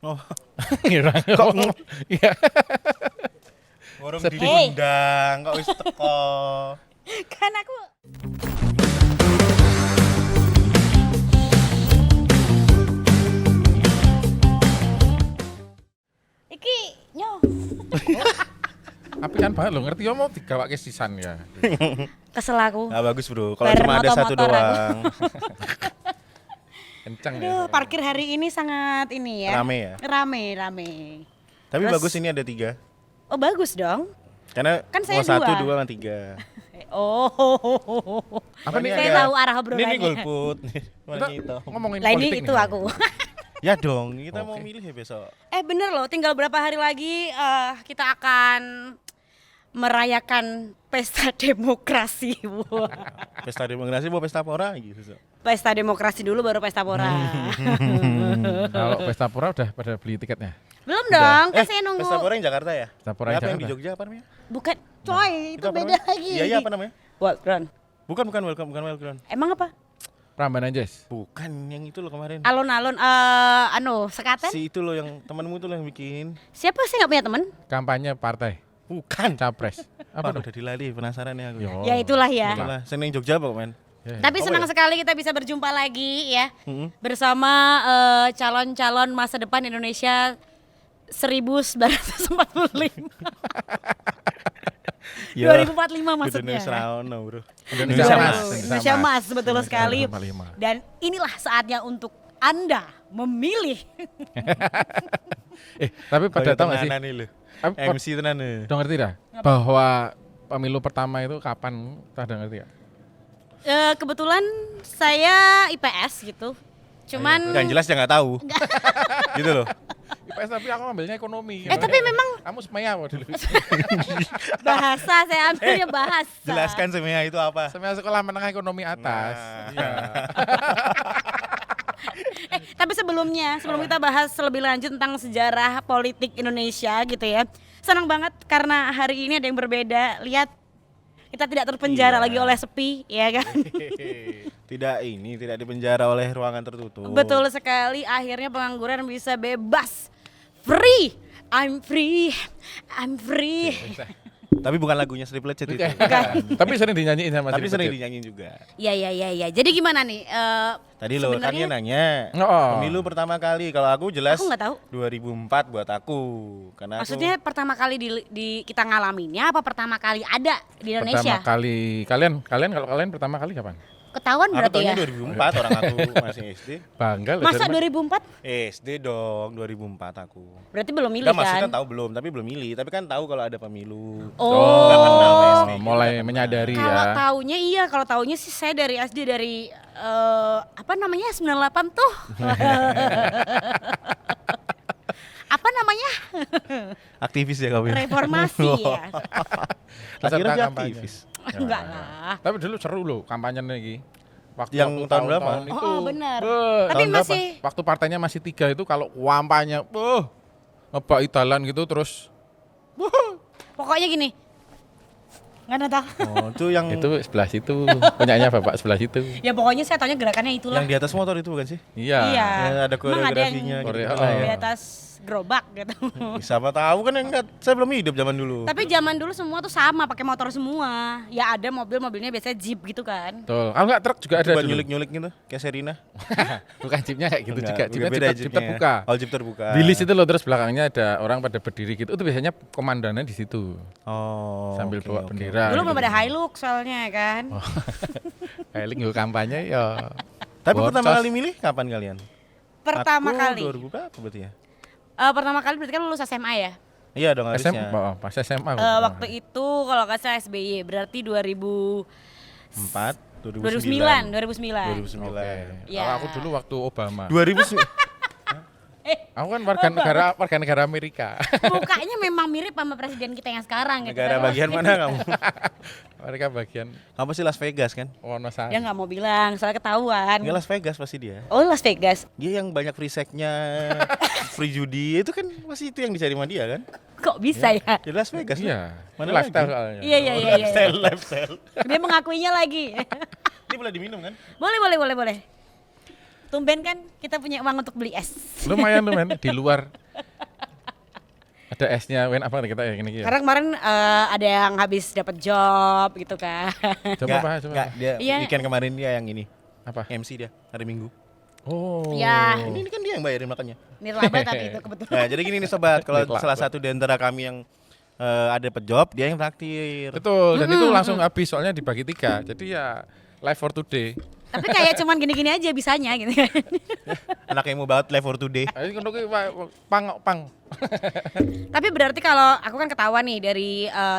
Oh, Kok iya. warung Sedih. diundang, kok wis teko. Kan aku iki nyo Apian banget lo ngerti mau digawake sisan ya. kesel aku. Nah, bagus bro, kalau Bareng cuma ada satu motor-motor aku. doang. Kencang ya. Aduh, parkir hari ini sangat ini ya. Rame ya? Rame. Tapi Terus- bagus ini ada 3. Oh, bagus dong. Karena Kan saya mau 1, dua. 2, 3. Oh. Apa nih? Saya agak- tahu arah Ini obrolannya. golput. nih, Kita warna hitam. ngomongin Lah ini politik itu nih. aku. Ya dong, kita mau Oke. milih ya besok. Bener loh, tinggal berapa hari lagi kita akan merayakan pesta demokrasi. Wah. Pesta demokrasi mau pesta pora gitu. So. Pesta demokrasi dulu baru pesta pora. Kalau pesta pora udah pada beli tiketnya. Belum dong, kan Eh, saya nunggu. Pesta pora yang Jakarta ya? Pesta pora yang Apa yang di Jakarta. Jogja apa namanya? Bukan, coy, itu apa beda namanya? lagi. Iya, apa namanya? Welcome. Bukan welcome, bukan welcome. Emang apa? Prambanan Jess. Bukan yang itu loh kemarin. Alun-alun, sekaten? Si itu loh yang temanmu tuh loh yang bikin. Siapa sih nggak punya temen? Kampanye partai. Bukan. Capres. Apa Apa tuh? udah dilali penasaran ya aku. Yo. Ya itulah ya. Itulah, seneng Jogja Pak men. Ya, ya. Tapi Apa senang ya? sekali kita bisa berjumpa lagi ya Mm-mm. bersama calon-calon masa depan Indonesia 1945. 2045 maksudnya. Indonesia Raono bro. Indonesia Betul, Mas. Indonesia Mas, betul Indonesia sekali. 45. Dan inilah saatnya untuk Anda memilih. Tapi pada tahu nggak sih? Tenanan nih lu. Tapi MC tenan nih. udah ngerti dah bahwa pemilu pertama itu kapan? Udah ngerti ya? Kebetulan saya IPS gitu. Cuman Yang jelas ya nggak tahu. Gitu loh. IPS tapi aku ambilnya ekonomi. tapi memang kamu semaya apa dulu? bahasa saya ambilnya bahasa. Jelaskan semua itu apa. Semaya sekolah menengah ekonomi atas. Nah. Iya. Tapi sebelum kita bahas lebih lanjut tentang sejarah politik Indonesia gitu ya. Senang banget karena hari ini ada yang berbeda. Lihat, kita tidak terpenjara Iya. lagi oleh sepi, ya kan? Tidak dipenjara oleh ruangan tertutup. Betul sekali, akhirnya pengangguran bisa bebas. Free, I'm free, I'm free. Tapi bukan lagunya Strip Legend itu. Tapi sering dinyanyiin sama Tapi Sri sering Pejit. dinyanyiin juga. Iya. Jadi gimana nih? Tadi lo kan dia Sebenarnya nanya Oh. pemilu pertama kali. Kalau aku jelas aku nggak tahu. 2004 buat aku. Karena Maksudnya pertama kali di kita ngalaminnya apa pertama kali ada di Indonesia? Pertama kali kalau kalian pertama kali kapan? Ketahuan aku berarti tahunnya ya? 2004 orang aku masih SD. Bangga loh. Masa dari- 2004? SD dong 2004 aku. Berarti belum milih Enggak maksudnya kan? tahu belum, tapi belum milih. Tapi kan tahu kalau ada pemilu. Oh. Nggak kenal SD. mulai menyadari Kalau ya. taunya iya, kalau taunya sih saya dari SD dari apa namanya 98 tuh. Apa namanya? Aktivis ya kamu. Reformasi ya. Tak kira dia kampanye. aktivis. Enggak lah. Tapi dulu seru loh kampanye lagi. Yang tahun berapa? itu, Oh, benar. beuh, Tapi tahun berapa? masih waktu partainya masih 3 itu kalau kampanye, ngebak italan gitu terus pokoknya gini. Enggak tahu. Oh, itu yang itu sebelah situ punyanya bapak sebelah situ. Ya pokoknya saya taunya gerakannya itulah. yang di atas motor itu bukan sih? Iya. Iya. Ya, ada Emang ada yang koreografinya gitu. Koreo- lah oh. di ya. atas gerobak gitu. Siapa tahu kan enggak, saya belum hidup zaman dulu. Tapi zaman dulu semua tuh sama, pakai motor semua. Ya ada mobilnya biasanya jeep gitu kan. Betul. Kalau enggak truk juga ada Bukan dulu. nyulik-nyulik gitu, kayak Serina. Bukan jeepnya kayak gitu Enggak, juga. Jeepnya beda jeep jeepnya. terbuka. Oh, jeep terbuka. Bilis itu loh terus belakangnya ada orang pada berdiri gitu. Itu biasanya komandannya di situ Oh. sambil oke, bawa oke. bendera. Dulu gitu. belum ada Hilux soalnya kan. Kayak link kampanye ya. Tapi Bocos. pertama kali milih kapan kalian? Pertama Aku kali. 2000 berapa berarti ya? Pertama kali berarti kan lulus SMA ya. Iya dong SMA, harusnya. pas SMA. Waktu itu kalau nggak salah SBY berarti 2009. 4, 2009. 2009. Oke. Ya. Kalau aku dulu waktu Obama. 2009. Aku kan warga negara Amerika. Mukanya memang mirip sama presiden kita yang sekarang gitu. Negara kan. bagian mana kamu? Mereka bagian Kamu sih Las Vegas kan? Wonosari. Dia nggak mau bilang soalnya ketahuan. Enggak Las Vegas pasti dia. Oh, Las Vegas. Dia yang banyak free sex-nya, free judi itu kan masih itu yang dicari sama dia kan? Kok bisa ya? Di Las Vegas. Iya. Mana Lifestyle lagi? soalnya. Iya. Lifestyle. Dia mengakuinya lagi. Ini boleh diminum kan? boleh. Tumben kan kita punya uang untuk beli es. Lumayan tuh men, di luar ada esnya, wen apa kita ya ini ya. Karena kemarin ada yang habis dapat job gitu kan. Coba bahas, coba. Enggak, dia Iya. weekend kemarin dia yang ini. Apa? MC dia hari Minggu. Oh. Ya. Ini kan dia yang bayarin makanya. Nirlaba tapi itu kebetulan. Nah, jadi gini nih sobat, kalau Nirlaba. salah satu di antara kami yang ada pejob, dia yang traktir. Betul, dan itu langsung habis soalnya dibagi 3. Jadi ya live for today. Tapi kayak cuman gini-gini aja bisanya gitu kan. Anak yang mau banget live for today. Ayo kan pang. Tapi berarti kalau aku kan ketawa nih dari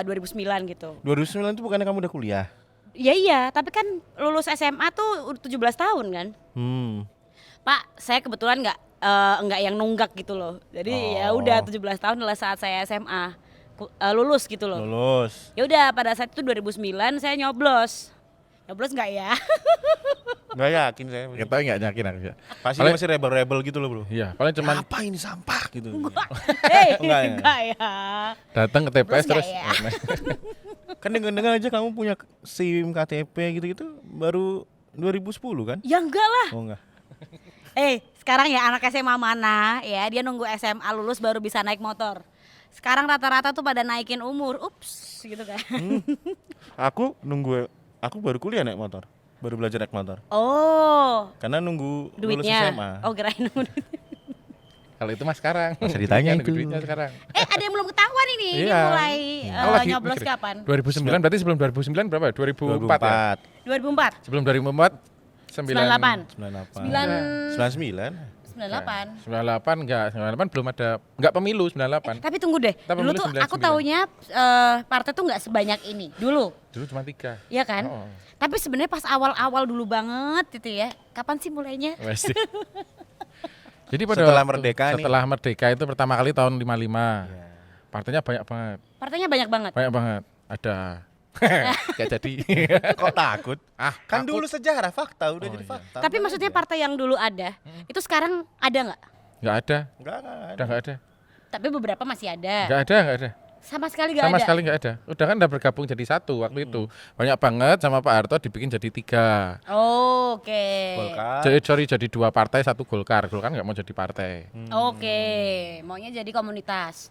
2009 gitu. 2009 itu bukannya kamu udah kuliah? Iya, tapi kan lulus SMA tuh 17 tahun kan. Pak, saya kebetulan nggak yang nunggak gitu loh. Jadi ya Oh. udah 17 tahun adalah saat saya SMA lulus gitu loh. Lulus. Ya udah pada saat itu 2009 saya nyoblos. Nyoblos nggak ya? Enggak yakin saya. Kita nggak yakin aku ya. Pasti Paling- dia masih rebel-rebel gitu loh, Bro. Iya, paling cuman Apa ini sampah gitu. Hei, Enggak ya? enggak ya. datang ke TPS Terus terus. nggak ya? Kan dengar-dengar aja kamu punya SIM KTP gitu-gitu baru 2010 kan? Ya enggak lah. Oh enggak. Sekarang ya anak SMA mana ya dia nunggu SMA lulus baru bisa naik motor. Sekarang rata-rata tuh pada naikin umur, ups gitu kan. Aku baru kuliah naik motor. Baru belajar naik motor. Oh, Karena nunggu lulus duitnya. SMA. Oh, kirain nunggu duit. Kalau itu mah sekarang. Masa ditanya Nunggu itu. duitnya sekarang. Ada yang belum ketahuan ini. Ini Iya. mulai Aku lagi nyoblos mikir. kapan? 2009 berarti sebelum 2009 berapa? 2004 ya? 2004. Sebelum 2004 98. 98. 99. 98. 98 belum ada, enggak pemilu 98. Tapi tunggu deh. Kita Dulu pemilu tuh aku 99. taunya partai tuh nggak sebanyak ini. Dulu. Dulu cuma 3. Iya kan? Oh. Tapi sebenarnya pas awal-awal dulu banget gitu ya. Kapan sih mulainya? Wes. Jadi pada Setelah waktu- merdeka nih. setelah merdeka itu pertama kali tahun 55. Partainya banyak banget. Partainya banyak banget. Banyak banget. Ada. Kayak jadi. Kok takut? Kan takut. dulu sejarah fakta udah Oh, jadi iya. fakta. Tapi maksudnya partai yang dulu ada, itu sekarang ada nggak? Enggak ada. enggak Udah enggak ada. Tapi beberapa masih ada. Enggak ada. Sama sekali nggak Sama ada. sekali enggak ada. Udah kan udah bergabung jadi satu waktu itu. Banyak banget sama Pak Harto dibikin jadi 3. Oh, oke. Golkar. Jadi 2 partai, 1 Golkar. Golkar enggak mau jadi partai. Oke, maunya jadi komunitas.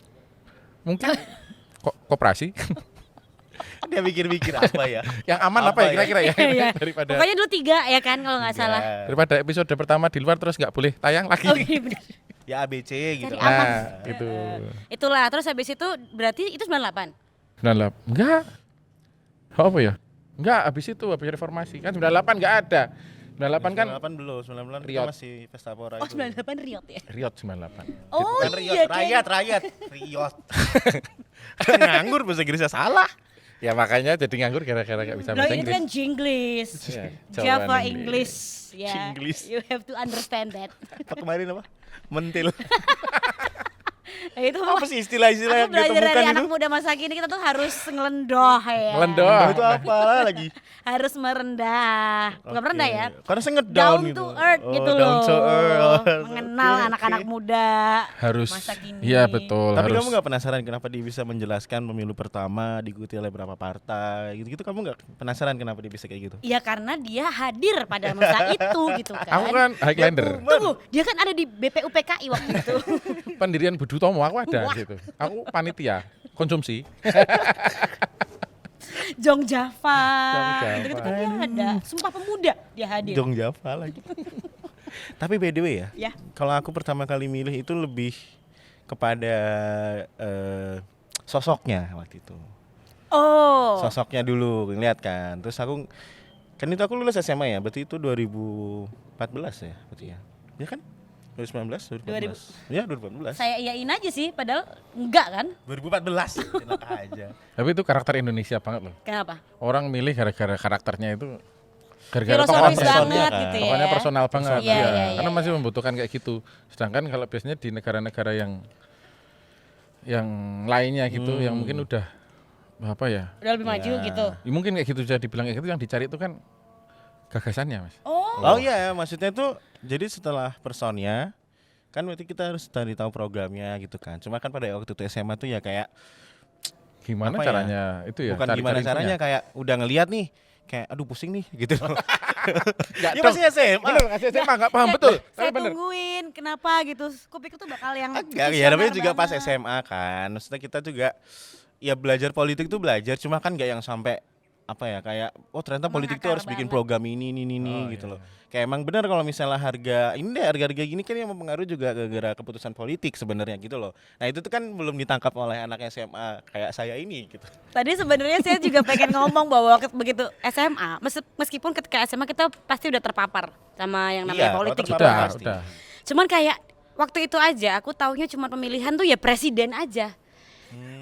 Mungkin koperasi. Dia mikir-mikir apa ya? Yang aman apa ya kira-kira ya? Iya. Daripada Pokoknya dulu 3 ya kan kalau nggak salah. daripada episode pertama di luar terus nggak boleh tayang lagi. Oh iya benar. Ya ABC gitu. Cari aman. Nah, gitu. Itulah, terus habis itu berarti itu 98. 98. Enggak. Apa ya? Enggak, habis itu habis reformasi. Kan 98 enggak ada. 98 kan 98 belum, 99 kita Riot. masih Pesta Pora Oh, itu. 98 Riot ya. Riot 98. Oh Bukan Riot, iya, rakyat. Riot. Nganggur bahasa Inggrisnya salah. Ya makanya jadi nganggur gara-gara enggak bisa Loh, bahasa itu Inggris. kan Jinglish. Iya, Java Jawa English. Ya. Jinglish. You have to understand that. Apa kemarin apa? Mentil. Nah, itu Apa sih istilah-istilah aku yang belajar ditemukan dari itu? anak muda masa kini kita tuh harus ngelendoh ya. Ngelendoh. Oh, itu apa lagi? Harus merendah. Bukan Oke. merendah ya. Karena saya ngedown Down gitu. to earth Oh, gitu down loh. to earth. Mengenal Oke, anak-anak oke. muda. Harus. Masa kini. Iya betul, Tapi harus. kamu nggak penasaran kenapa dia bisa menjelaskan pemilu pertama diikuti oleh berapa partai gitu-gitu? Kamu nggak penasaran kenapa dia bisa kayak gitu? Ya karena dia hadir pada masa itu gitu kan. Aku kan Highlander. Tunggu, dia kan ada di BPUPKI waktu itu. Pendirian Budi Utomo aku ada Wah. gitu. Aku panitia konsumsi. Jong Java. Jong Java. Gitu-gitu kan dia ada. Sumpah Pemuda dia hadir. Jong Java lagi. Tapi by the way ya, Ya. kalau aku pertama kali milih itu lebih kepada sosoknya waktu itu. Oh. Sosoknya dulu ngeliat kan. Terus aku kan itu aku lulus SMA ya, berarti itu 2014 ya, berarti ya. Ya kan? 2019, 2014. Ya, 2014. Saya iyain aja sih padahal enggak kan? 2014. Enak aja. Tapi itu karakter Indonesia banget loh. Kenapa? Orang milih gara-gara karakternya itu gara-gara Filosofis tokoh personnya banget kan. gitu ya. pokoknya personal banget Iya, ya. iya, Karena iya. masih membutuhkan kayak gitu. Sedangkan kalau biasanya di negara-negara yang lainnya gitu yang mungkin udah apa ya? Udah lebih maju Ya. gitu. Ya mungkin kayak gitu jadi bilang kayak gitu yang dicari itu kan gagasannya, Mas. Oh iya, maksudnya tuh jadi setelah personnya kan berarti kita harus cari tahu programnya gitu kan. Cuma kan pada waktu itu SMA tuh ya kayak Gimana apa ya? caranya itu ya? bukan cari-cari gimana infonya. caranya kayak udah ngelihat nih kayak aduh pusing nih gitu loh. Nggak Dia dong. masih SMA. Bener, masih SMA nggak paham betul. Tapi Saya bener. tungguin kenapa gitu. Kupikir tuh bakal yang Enggak, ya visioner namanya juga pas banget. SMA kan. Maksudnya kita juga ya belajar politik tuh belajar, cuma kan nggak yang sampai apa ya kayak oh ternyata politik tuh Mengakar harus bikin banget. program ini Oh, gitu iya. loh. Kayak emang benar kalau misalnya harga gini kan yang mempengaruhi juga gara-gara keputusan politik sebenarnya gitu loh. Nah itu tuh kan belum ditangkap oleh anak SMA kayak saya ini gitu. Tadi sebenarnya saya juga pengen ngomong bahwa begitu SMA, meskipun ketika SMA kita pasti udah terpapar sama yang namanya Iya, politik kalau gitu Udah, kan. pasti. udah. Cuman kayak waktu itu aja aku taunya cuma pemilihan tuh ya presiden aja.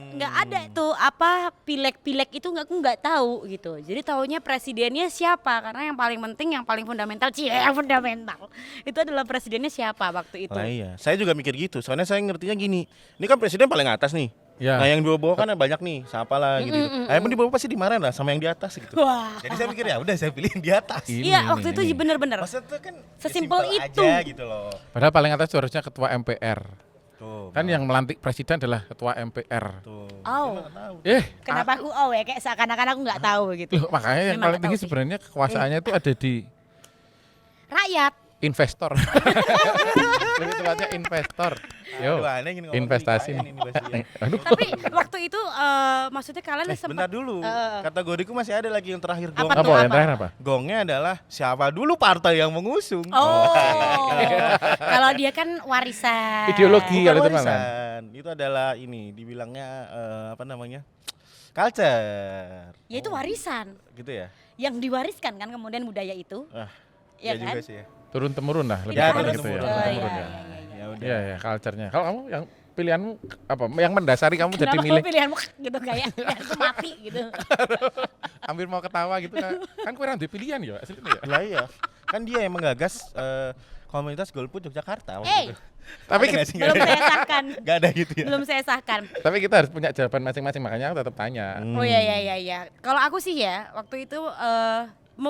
Nggak ada tuh apa pilek-pilek itu aku nggak tahu gitu. Jadi taunya presidennya siapa karena yang paling penting yang paling fundamental yang fundamental itu adalah presidennya siapa waktu itu. Lah iya, saya juga mikir gitu. Soalnya saya ngertinya gini, ini kan presiden paling atas nih. Ya. Nah yang di bawah kan banyak nih, siapa lah gitu. Nah, yang di bawah pasti dimarahin lah sama yang di atas gitu. Wah. Jadi saya mikir ya udah saya pilih yang di atas. Iya waktu itu bener-bener. Maksudnya tuh kan Sesimpel ya itu. aja gitu loh. Padahal paling atas itu harusnya ketua MPR. Tuh. Kan yang melantik presiden adalah ketua MPR. tuh. Oh. Dia nggak tahu. Kenapa aku ya kayak seakan-akan aku nggak tahu gitu. Loh, makanya yang Memang paling nggak tinggi tahu sih. sebenarnya kekuasaannya itu ada di Rakyat. investor. Lebih tepatnya investor. Yo, Aduh, aneh ingin ngomong investasi IKN nih. ini pasti ya. Aduh. Tapi waktu itu maksudnya kalian Bentar sempat dulu. Eh. Kategoriku masih ada lagi yang terakhir gong. Apa Apa tuh, yang apa? terakhir apa? Gongnya adalah siapa dulu partai yang mengusung. Oh, kalau dia kan warisan. Ideologi. Bukan kalau itu mah, warisan. Itu adalah ini dibilangnya apa namanya? Culture. Ya itu warisan. Gitu ya? Yang diwariskan kan kemudian budaya itu. Ah, Iya iya kan? juga sih ya. Turun temurun lah lebih Ya, tepatnya harus. gitu ya. turun-temurun. Oh, Turun iya, temurun ya. iya, Ya udah. Iya ya, culture-nya. Kalau kamu yang pilihanmu apa? Yang mendasari kamu jadi Kenapa milih pilihanmu gitu kayak aku mati gitu. hampir mau ketawa gitu kan. Kan kurang di pilihan ya aslinya ya. Lah iya. Kan dia yang menggagas komunitas golput Yogyakarta waktu Hey, itu. Tapi Ada nggak sih? belum saya sahkan. Gak ada gitu ya. Belum saya sahkan. Tapi kita harus punya jawaban masing-masing, makanya aku tetap tanya. Oh iya. Kalau aku sih ya waktu itu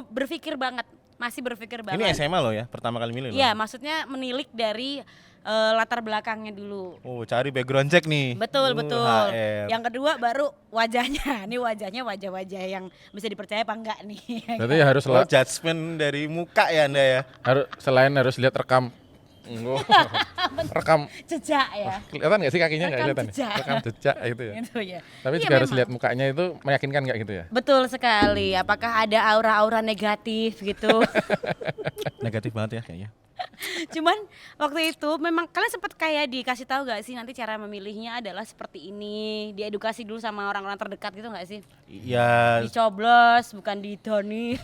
berpikir banget, masih berpikir Ini banget. SMA loh ya, pertama kali milih loh. Iya, maksudnya menilik dari latar belakangnya dulu. Oh, cari background check nih. Betul. HL. Yang kedua baru wajahnya. Ini wajahnya wajah-wajah yang bisa dipercaya apa enggak nih. Berarti harus Oh, judgement dari muka ya Anda ya. selain harus lihat rekam. Rekam Jejak ya. kelihatan nggak sih kakinya nggak Rekam kelihatan? jejak. Rekam jejak itu ya. Gitu ya. Tapi Iya, juga harus memang. lihat mukanya itu meyakinkan nggak gitu ya? Betul sekali. Apakah ada aura-aura negatif gitu? Negatif banget ya kayaknya. Cuman waktu itu memang kalian sempat kayak dikasih tahu gak sih nanti cara memilihnya adalah seperti ini, diedukasi dulu sama orang-orang terdekat gitu gak sih? Ya Dicoblos bukan didoni.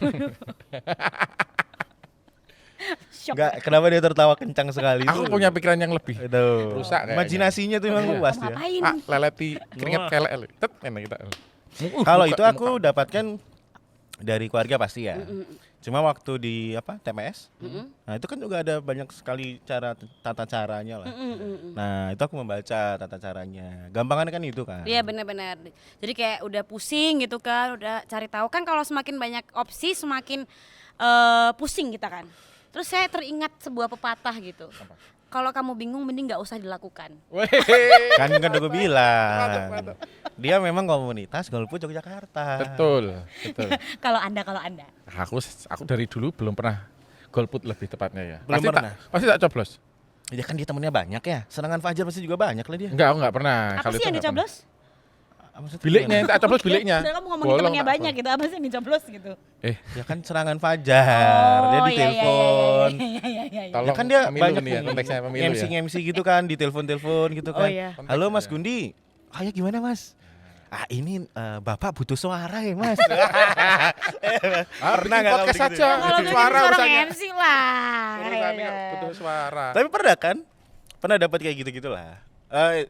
Shock. enggak, kenapa dia tertawa kencang sekali Aku tuh? punya pikiran yang lebih. Aduh, Rusak kayaknya. imajinasinya tuh memang luas ya. Ngapain? Leleti keringet Wah. kelek. Tet, enak kita. Kalau Buka itu di aku muka. dapatkan dari keluarga pasti ya. Cuma waktu di apa TMS, nah itu kan juga ada banyak sekali tata caranya lah. Nah itu aku membaca tata caranya. Gampangan kan itu kan. Iya benar-benar. Jadi kayak udah pusing gitu kan, udah cari tahu kan kalau semakin banyak opsi semakin pusing kita kan. Terus saya teringat sebuah pepatah gitu. Kalau kamu bingung mending nggak usah dilakukan. Weh. Kan udah gue bilang. Dia memang komunitas golput Yogyakarta. Betul. Kalau anda. Aku dari dulu belum pernah golput lebih tepatnya ya. Belum Pasti pernah? Pasti tak coblos. Ya kan dia temennya banyak ya. Serangan Fajar pasti juga banyak lah dia. Enggak, aku enggak pernah. Apa Kalau sih itu yang nggak pernah. dicoblos? Maksudnya Biliknya yang gimana? tak coblos biliknya. Udah kamu ngomongin Bolong temennya tak banyak coblos. gitu, apa sih yang dicoblos gitu? Ya kan serangan Fajar. Dia ditelepon. Iya. Tolong Ya kan dia pemilu banyak nih ya, konteksnya pemilu MC ya. MC gitu kan, ditelepon gitu Oh kan. iya. Halo Mas Konteksnya. Gundi. Ya gimana Mas? Ini Bapak butuh suara ya Mas. Pernah nggak podcast kamu gitu saja. ya? Kalau Butuh gitu suara seorang urusannya. MC lah. Urusannya Iya. butuh suara. Tapi pernah kan? Pernah dapat kayak gitu-gitulah.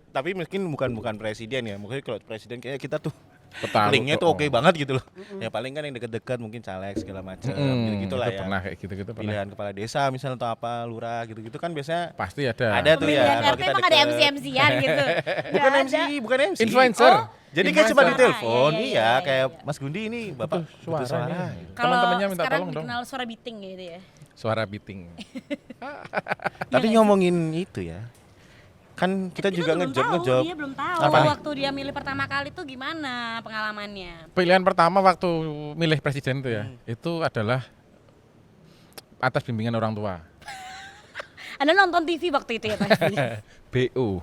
Tapi mungkin bukan presiden ya. Mungkin kalau presiden kayak kita tuh Petalu linknya tuh, tuh oke banget gitu loh. Ya paling kan yang deket-deket mungkin caleg segala macam gitu lah itu ya. pernah kayak gitu-gitu pernah. Pilihan kepala desa misalnya atau apa, lurah gitu-gitu kan biasanya Pasti ada. ada tuh ya. Pemilihan Kalau RT kita emang ada deket. MC-MC-an gitu. Bukan Nggak MC, ada. bukan MC. Influencer. Oh. Jadi kayak cuma Influencer. ditelepon, Iya, iya, iya, iya, kayak iya. Mas Gundi ini Bapak butuh suara suara. nih. gitu. Kalau Teman-temannya minta sekarang tolong dong. dikenal suara beating gitu ya. Suara beating. Tapi ngomongin itu ya. Kan kita juga belum tahu, ngejob. dia belum tahu Apa nih? waktu dia milih pertama kali tuh gimana pengalamannya. Pilihan pertama waktu milih presiden itu ya, itu adalah atas bimbingan orang tua. Anda nonton TV waktu itu ya pasti. BU.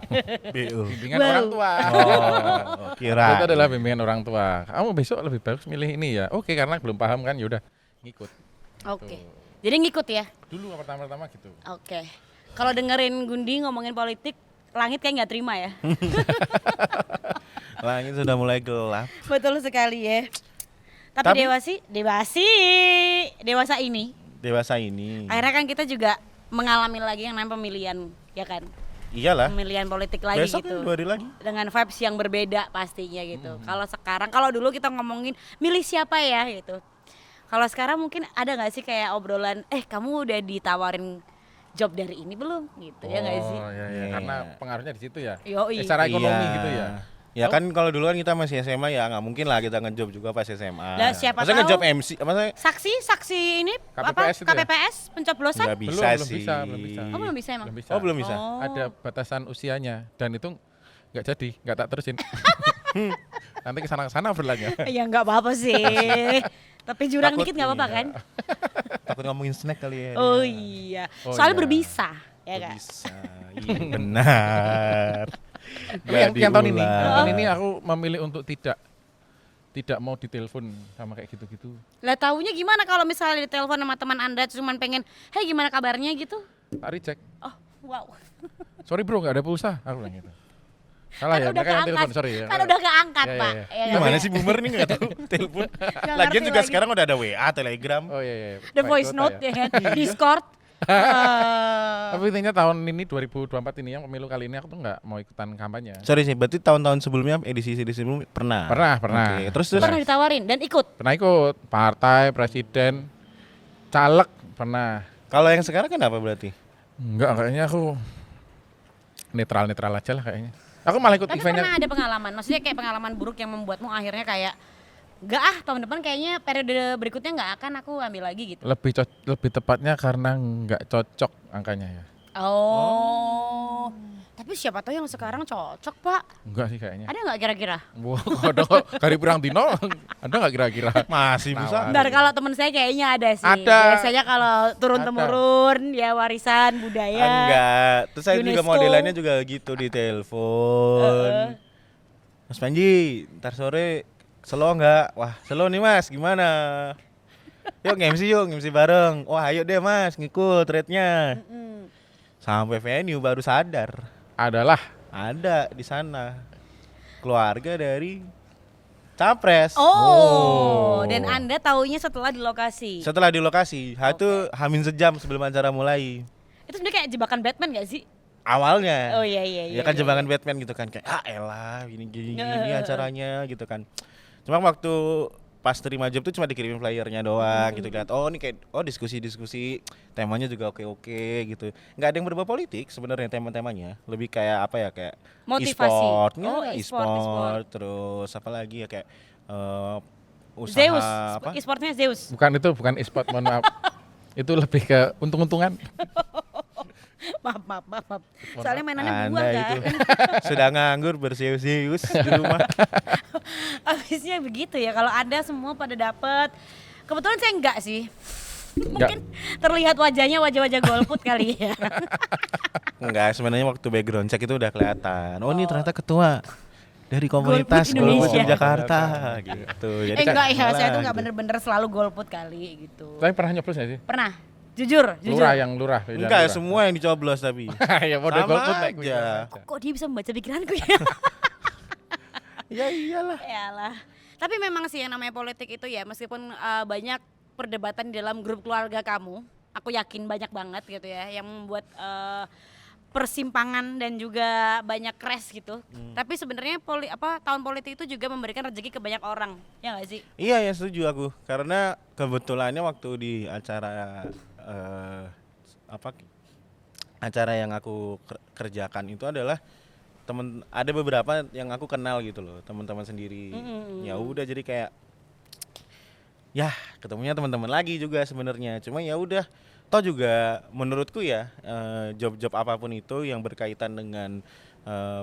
BU. Bimbingan Wow. orang tua. Oh, kira. Itu adalah bimbingan orang tua. Kamu besok lebih bagus milih ini ya. Oke, karena belum paham kan, yaudah ngikut. Oke. Jadi ngikut ya. Dulu pertama-tama gitu. Oke. Kalau dengerin Gundi ngomongin politik, langit kayak nggak terima ya. Langit sudah mulai gelap. Betul sekali ya. Tapi dewasa ini, Dewasa ini. akhirnya kan kita juga mengalami lagi yang namanya pemilihan, ya kan? Iyalah. Pemilihan politik lagi Besok gitu. kan 2 hari lagi. Dengan vibes yang berbeda pastinya gitu. Kalau sekarang, kalau dulu kita ngomongin milih siapa ya gitu. Kalau sekarang mungkin ada nggak sih kayak obrolan, kamu udah ditawarin job dari ini belum? Gitu ya nggak sih? Oh iya, Iya. karena pengaruhnya di situ ya. Yoi. Secara ekonomi Iya. gitu ya. Ya kan kalau dulu kan kita masih SMA ya nggak mungkin lah kita ngejob juga pas SMA. Lah, siapa Masa tahu- ngejob MC? Masa Saksi ini apa? KPPS itu ya? KPPS pencoblosan? nggak bisa belum sih. bisa, belum bisa. Oh, belum bisa emang? Belum bisa. Oh belum bisa. Oh. Ada batasan usianya dan itu nggak jadi, nggak tak terusin. Nanti kesana berlanya. Ya nggak apa-apa sih. Tapi jurang Takut dikit nggak apa-apa iya. kan? Takut ngomongin snack kali ya. Oh dia. iya. Oh, Soalnya iya. berbisa, ya kan? Bisa. Iya benar. Tapi yang tahun ini, diulang. tahun ini aku memilih untuk tidak mau ditelepon sama kayak gitu-gitu. Lah taunya gimana kalau misalnya ditelepon sama teman Anda cuman pengen, "Hey, gimana kabarnya?" gitu? Tak reject. Oh, wow. Sorry bro, nggak ada pulsa. Aku bilang gitu. Salah ya, Kan udah mereka yang keangkat. telepon, sorry ya. Kan udah keangkat, Ya, ya, Pak. ya. Ya kan? Gimana sih boomer nih nggak tahu telepon. Nggak Lagian ngerti juga lagi. sekarang udah ada WA, Telegram. Oh iya, iya. The Baik voice kota note ya. ya kan? Discord. Tapi intinya tahun ini 2024 ini yang pemilu kali ini aku tuh nggak mau ikutan kampanye. Sorry sih, berarti tahun-tahun sebelumnya edisi sebelumnya pernah. Pernah. Oke, terus Pernah ditawarin dan ikut. Pernah ikut partai, presiden, caleg pernah. Kalau yang sekarang kenapa berarti? Enggak, kayaknya aku netral aja lah kayaknya. Aku malah ikut Tapi eventnya. pernah ada pengalaman, maksudnya kayak pengalaman buruk yang membuatmu akhirnya kayak enggak tahun depan kayaknya periode berikutnya nggak akan aku ambil lagi gitu. Lebih tepatnya karena nggak cocok angkanya ya. Oh. Tapi siapa tahu yang sekarang cocok, Pak. Enggak sih kayaknya. Ada nggak kira-kira? Wah, ada kok kari pirang dino. Ada nggak kira-kira? Masih bisa. Nawar. Bentar, kalau temen saya kayaknya ada sih. Ada. Biasanya kalau turun-temurun ya warisan budaya. Enggak. Terus saya juga UNESCO. modelannya juga gitu di telepon. Mas Panji, ntar sore slow enggak? Wah, slow nih Mas, gimana? Yuk nge-MC bareng. Wah, ayo deh Mas, ngikut rate-nya. Sampai venue baru sadar. Adalah Ada di sana keluarga dari capres. Oh, dan Anda taunya setelah di lokasi. Setelah di lokasi, itu hamin sejam sebelum acara mulai. Itu sebenarnya kayak jebakan Batman gak sih? Awalnya. Oh iya. Ya kan jebakan Batman gitu kan, kayak elah gini acaranya gitu kan. Cuma waktu pas terima job tuh cuma dikirimin flyernya doang gitu, lihat oh ini kayak diskusi temanya juga oke gitu, nggak ada yang berbau politik sebenarnya temanya, lebih kayak apa ya, kayak Motivasi. e-sportnya, Oh, e-sport. terus apa lagi ya, kayak usaha Zeus, apa e-sportnya Zeus. bukan e-sport, mohon maaf. Itu lebih ke untung-untungan. Maaf. Soalnya mainannya Anda buah itu kan. sudah nganggur bersius-sius di rumah. Habisnya begitu ya, kalau Anda semua pada dapet. Kebetulan saya enggak sih. Mungkin terlihat wajahnya wajah-wajah golput kali ya. Enggak, sebenarnya waktu background check itu udah kelihatan. Oh, ini ternyata ketua dari komunitas Golput Golput Indonesia. Jakarta gitu. Jadi Enggak ya, salah saya tuh enggak gitu. bener-bener selalu golput kali gitu. Tapi pernah nyoblos nggak sih? Pernah. Jujur. Lurah yang lurah. pilihan Enggak, lurah. semua yang dicoblos tapi. Ya mau Sama golput naik aja. Kok dia bisa membaca pikiranku ya? Ya iyalah. Yalah. Tapi memang sih yang namanya politik itu ya, meskipun banyak perdebatan di dalam grup keluarga kamu, aku yakin banyak banget gitu ya yang membuat persimpangan dan juga banyak crash gitu. Tapi sebenarnya tahun politik itu juga memberikan rezeki ke banyak orang. Ya nggak sih? Iya ya, setuju aku. Karena kebetulannya waktu di acara acara yang aku kerjakan itu adalah ada beberapa yang aku kenal gitu loh, teman-teman sendiri. Ya udah, jadi kayak ya ketemunya teman-teman lagi juga sebenarnya. Cuma ya udah, Toh juga menurutku ya job-job apapun itu yang berkaitan dengan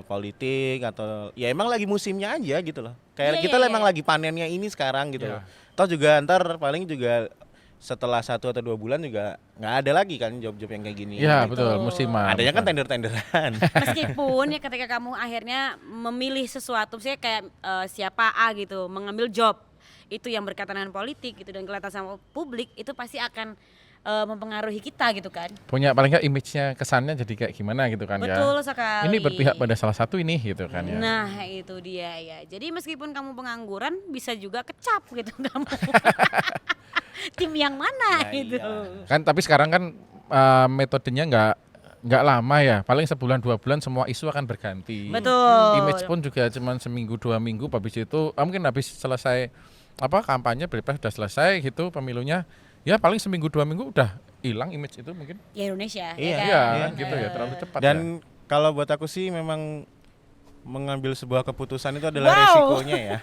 politik atau ya emang lagi musimnya aja gitu loh. Kayak Iya, kita iya, emang iya. lagi panennya ini sekarang gitu Iya. loh. Toh juga ntar paling juga setelah 1 atau 2 bulan juga nggak ada lagi kan job-job yang kayak gini. Iya, Betul. betul, musiman. Adanya kan betul. tender-tenderan. Meskipun ya ketika kamu akhirnya memilih sesuatu, misalnya kayak siapa A gitu, mengambil job itu yang berkaitan dengan politik gitu dan kelihatan sama publik, itu pasti akan mempengaruhi kita gitu kan. Punya paling nggak image-nya, kesannya jadi kayak gimana gitu kan ya. Betul sekali. Ini berpihak pada salah satu ini gitu kan ya. Nah itu dia ya. Jadi meskipun kamu pengangguran bisa juga kecap gitu kamu. Tim yang mana Nah, gitu. iya. Kan tapi sekarang kan metodenya nggak lama ya, paling sebulan 2 bulan semua isu akan berganti. Betul. Image pun juga cuman seminggu 2 minggu, habis itu mungkin habis selesai kampanye pilpres sudah selesai gitu pemilunya, ya paling seminggu 2 minggu udah hilang image itu mungkin. Ya Indonesia. Iya, ya Iya kan? kan gitu ya, terlalu cepat. Dan ya. kalau buat aku sih memang mengambil sebuah keputusan itu adalah Wow. resikonya ya.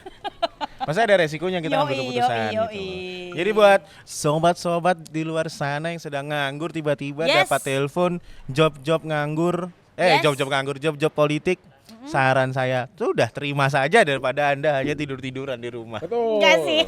Masa ada resikonya kita ngambil Yoi, keputusan yoi, gitu. yoi. Jadi buat sobat-sobat di luar sana yang sedang nganggur tiba-tiba Yes. dapat telepon job-job nganggur, Yes. job-job nganggur, job-job politik. Saran saya, sudah terima saja daripada Anda hanya tidur-tiduran di rumah. Betul. Enggak sih.